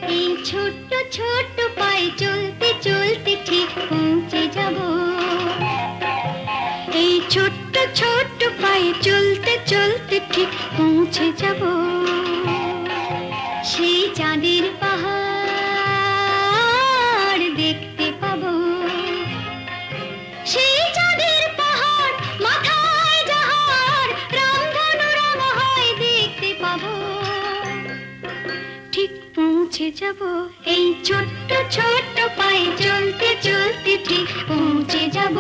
এই ছোট্ট ছোট্ট পায়ে চলতে চলতে ঠিক পৌঁছে যাব। এই ছোট্ট ছোট্ট পায়ে চলতে চলতে ঠিক পৌঁছে যাব সেই চাঁদের পাহাড় দেখতে পাবো। সেই চাঁদের পাহাড় মাথায় যাহার রামধনু রঙ হয় দেখতে পাবো। ঠিক পৌঁছে যাব এই ছোট্ট ছোট্ট পায়ে চলতে চলতে ঠিক পৌঁছে যাব।